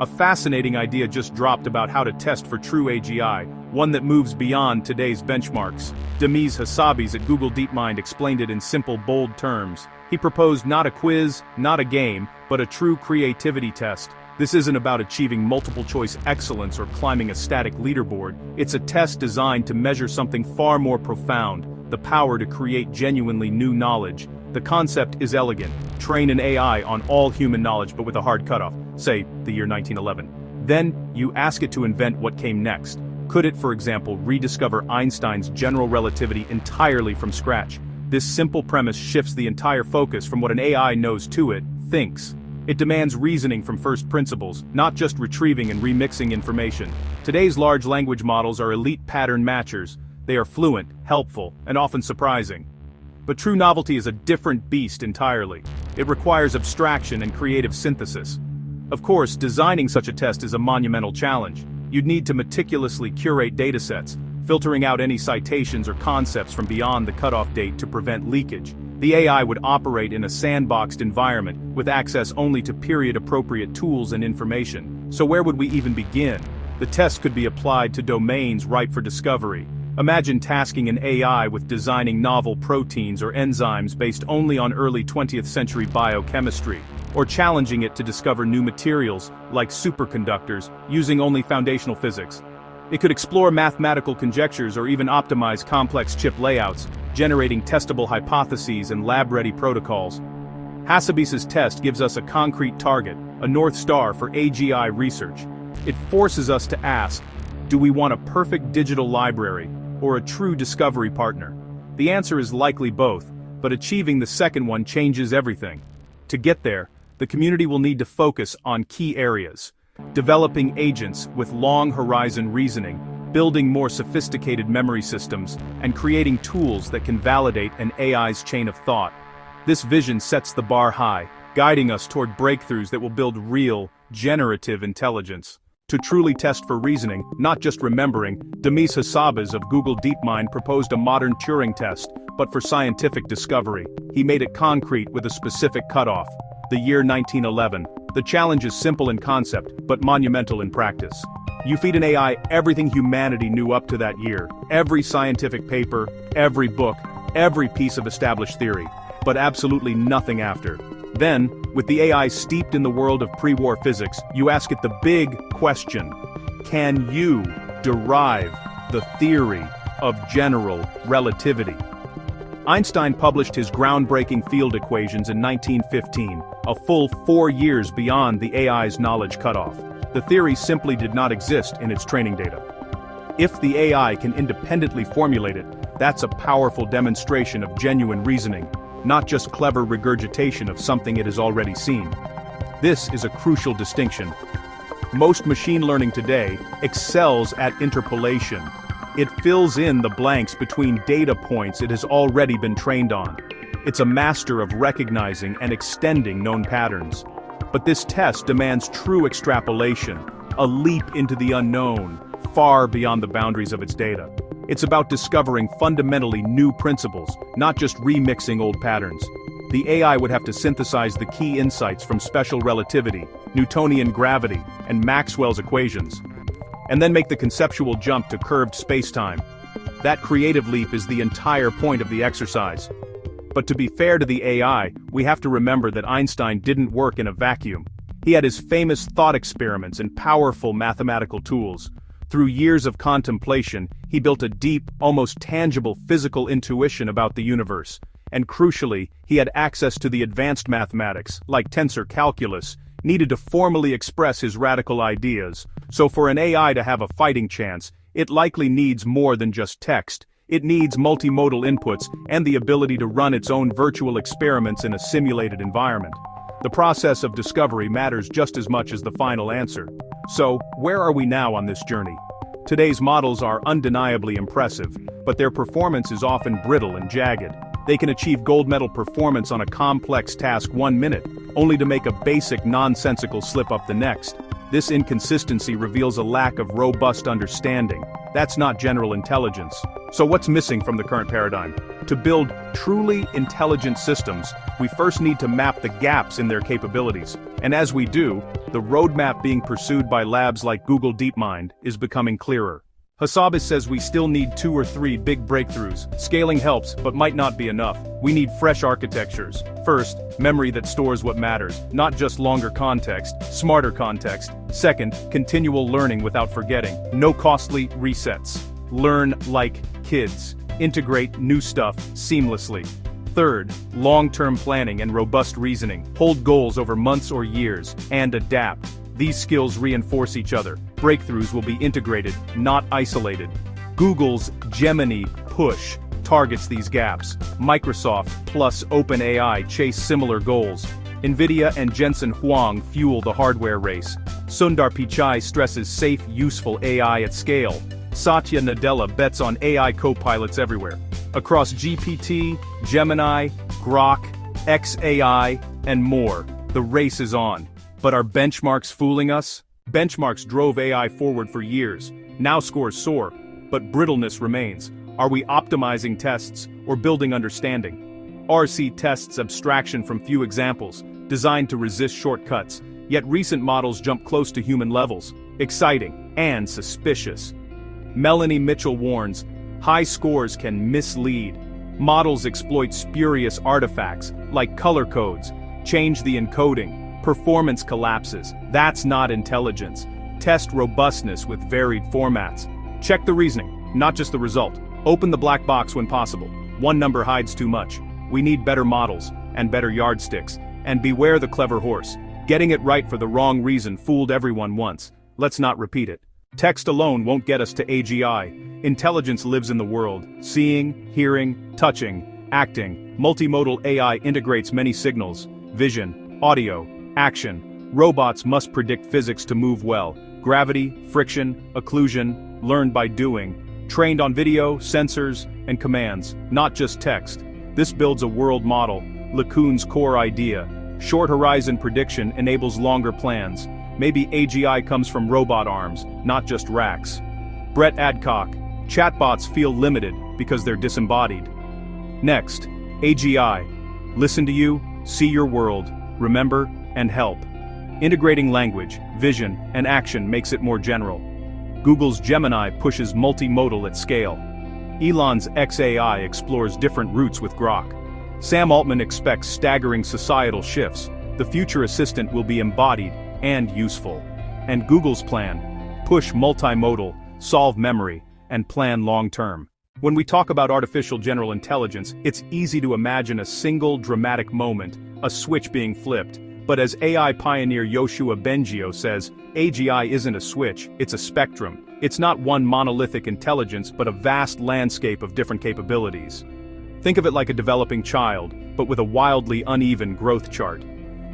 A fascinating idea just dropped about how to test for true AGI, one that moves beyond today's benchmarks. Demis Hassabis at Google DeepMind explained it in simple, bold terms. He proposed not a quiz, not a game, but a true creativity test. This isn't about achieving multiple-choice excellence or climbing a static leaderboard. It's a test designed to measure something far more profound, the power to create genuinely new knowledge. The concept is elegant. Train an AI on all human knowledge but with a hard cutoff, say, the year 1911. Then, you ask it to invent what came next. Could it, for example, rediscover Einstein's general relativity entirely from scratch? This simple premise shifts the entire focus from what an AI knows to it, thinks. It demands reasoning from first principles, not just retrieving and remixing information. Today's large language models are elite pattern matchers. They are fluent, helpful, and often surprising. But true novelty is a different beast entirely. It requires abstraction and creative synthesis. Of course, designing such a test is a monumental challenge. You'd need to meticulously curate datasets, filtering out any citations or concepts from beyond the cutoff date to prevent leakage. The AI would operate in a sandboxed environment, with access only to period-appropriate tools and information. So where would we even begin? The test could be applied to domains ripe for discovery. Imagine tasking an AI with designing novel proteins or enzymes based only on early 20th century biochemistry, or challenging it to discover new materials, like superconductors, using only foundational physics. It could explore mathematical conjectures or even optimize complex chip layouts, generating testable hypotheses and lab-ready protocols. Hassabis's test gives us a concrete target, a North Star for AGI research. It forces us to ask, do we want a perfect digital library, or a true discovery partner? The answer is likely both, but achieving the second one changes everything. To get there, the community will need to focus on key areas: developing agents with long-horizon reasoning, building more sophisticated memory systems, and creating tools that can validate an AI's chain of thought. This vision sets the bar high, guiding us toward breakthroughs that will build real, generative intelligence. To truly test for reasoning, not just remembering, Demis Hassabis of Google DeepMind proposed a modern Turing test, but for scientific discovery. He made it concrete with a specific cutoff: the year 1911. The challenge is simple in concept, but monumental in practice. You feed an AI everything humanity knew up to that year, every scientific paper, every book, every piece of established theory, but absolutely nothing after. Then, with the AI steeped in the world of pre-war physics, you ask it the big question: can you derive the theory of general relativity? Einstein published his groundbreaking field equations in 1915, a full 4 years beyond the AI's knowledge cutoff. The theory simply did not exist in its training data. If the AI can independently formulate it, that's a powerful demonstration of genuine reasoning, not just clever regurgitation of something it has already seen. This is a crucial distinction. Most machine learning today excels at interpolation. It fills in the blanks between data points it has already been trained on. It's a master of recognizing and extending known patterns. But this test demands true extrapolation, a leap into the unknown, far beyond the boundaries of its data. It's about discovering fundamentally new principles, not just remixing old patterns. The AI would have to synthesize the key insights from special relativity, Newtonian gravity, and Maxwell's equations, and then make the conceptual jump to curved spacetime. That creative leap is the entire point of the exercise. But to be fair to the AI, we have to remember that Einstein didn't work in a vacuum. He had his famous thought experiments and powerful mathematical tools. Through years of contemplation, he built a deep, almost tangible physical intuition about the universe. And crucially, he had access to the advanced mathematics, like tensor calculus, needed to formally express his radical ideas. So for an AI to have a fighting chance, it likely needs more than just text. It needs multimodal inputs and the ability to run its own virtual experiments in a simulated environment. The process of discovery matters just as much as the final answer. So, where are we now on this journey? Today's models are undeniably impressive, but their performance is often brittle and jagged. They can achieve gold medal performance on a complex task 1 minute, only to make a basic nonsensical slip up the next. This inconsistency reveals a lack of robust understanding. That's not general intelligence. So what's missing from the current paradigm? To build truly intelligent systems, we first need to map the gaps in their capabilities. And as we do, the roadmap being pursued by labs like Google DeepMind is becoming clearer. Hassabis says we still need 2 or 3 big breakthroughs. Scaling helps, but might not be enough. We need fresh architectures. First, memory that stores what matters, not just longer context, smarter context. Second, continual learning without forgetting. No costly resets. Learn like kids. Integrate new stuff seamlessly. Third, long-term planning and robust reasoning. Hold goals over months or years, and adapt. These skills reinforce each other. Breakthroughs will be integrated, not isolated. Google's Gemini push targets these gaps. Microsoft plus OpenAI chase similar goals. NVIDIA and Jensen Huang fuel the hardware race. Sundar Pichai stresses safe, useful AI at scale. Satya Nadella bets on AI co-pilots everywhere. Across GPT, Gemini, Grok, XAI, and more, the race is on. But are benchmarks fooling us? Benchmarks drove AI forward for years. Now scores soar, but brittleness remains. Are we optimizing tests or building understanding? RC tests abstraction from few examples, designed to resist shortcuts, yet recent models jump close to human levels. Exciting and suspicious. Melanie Mitchell warns, high scores can mislead. Models exploit spurious artifacts, like color codes, change the encoding, performance collapses. That's not intelligence. Test robustness with varied formats. Check the reasoning, not just the result. Open the black box when possible. One number hides too much. We need better models, and better yardsticks. And beware the clever horse. Getting it right for the wrong reason fooled everyone once. Let's not repeat it. Text alone won't get us to AGI. Intelligence lives in the world, seeing, hearing, touching, acting. Multimodal AI integrates many signals, vision, audio, action. Robots must predict physics to move well. Gravity, friction, occlusion, learned by doing. Trained on video, sensors, and commands, not just text. This builds a world model, LeCun's core idea. Short horizon prediction enables longer plans. Maybe AGI comes from robot arms, not just racks. Brett Adcock, chatbots feel limited because they're disembodied. Next, AGI. Listen to you, see your world, remember, and help. Integrating language, vision, and action makes it more general. Google's Gemini pushes multimodal at scale. Elon's XAI explores different routes with Grok. Sam Altman expects staggering societal shifts. The future assistant will be embodied and useful. And Google's plan: push multimodal, solve memory, and plan long-term. When we talk about artificial general intelligence, it's easy to imagine a single dramatic moment, a switch being flipped. But as AI pioneer Yoshua Bengio says, AGI isn't a switch, it's a spectrum. It's not one monolithic intelligence, but a vast landscape of different capabilities. Think of it like a developing child, but with a wildly uneven growth chart.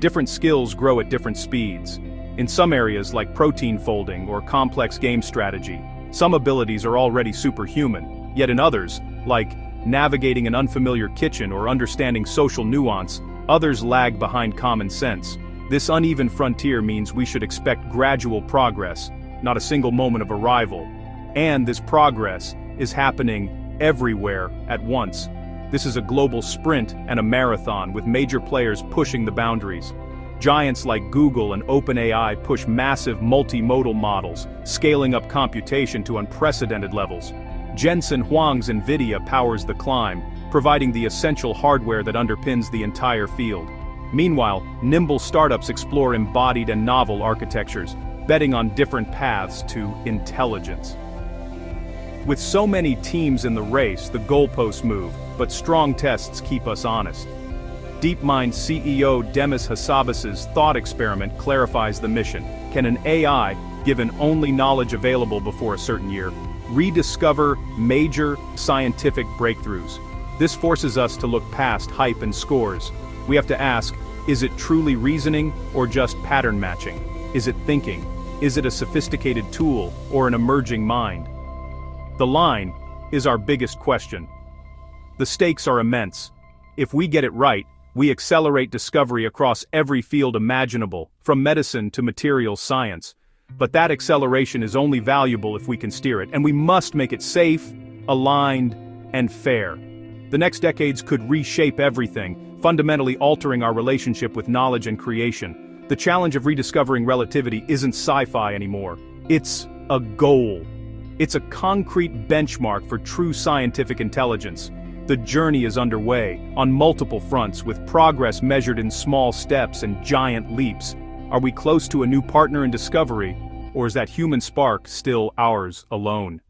Different skills grow at different speeds. In some areas like protein folding or complex game strategy, some abilities are already superhuman, yet in others, like navigating an unfamiliar kitchen or understanding social nuance, others lag behind common sense. This uneven frontier means we should expect gradual progress, not a single moment of arrival. And this progress is happening everywhere at once. This is a global sprint and a marathon with major players pushing the boundaries. Giants like Google and OpenAI push massive multimodal models, scaling up computation to unprecedented levels. Jensen Huang's NVIDIA powers the climb, providing the essential hardware that underpins the entire field. Meanwhile, nimble startups explore embodied and novel architectures, betting on different paths to intelligence. With so many teams in the race, the goalposts move, but strong tests keep us honest. DeepMind CEO Demis Hassabis' thought experiment clarifies the mission. Can an AI, given only knowledge available before a certain year, rediscover major scientific breakthroughs? This forces us to look past hype and scores. We have to ask, is it truly reasoning or just pattern matching? Is it thinking? Is it a sophisticated tool or an emerging mind? The line is our biggest question. The stakes are immense. If we get it right, we accelerate discovery across every field imaginable, from medicine to materials science. But that acceleration is only valuable if we can steer it, and we must make it safe, aligned, and fair. The next decades could reshape everything, fundamentally altering our relationship with knowledge and creation. The challenge of rediscovering relativity isn't sci-fi anymore. It's a goal. It's a concrete benchmark for true scientific intelligence. The journey is underway, on multiple fronts, with progress measured in small steps and giant leaps. Are we close to a new partner in discovery, or is that human spark still ours alone?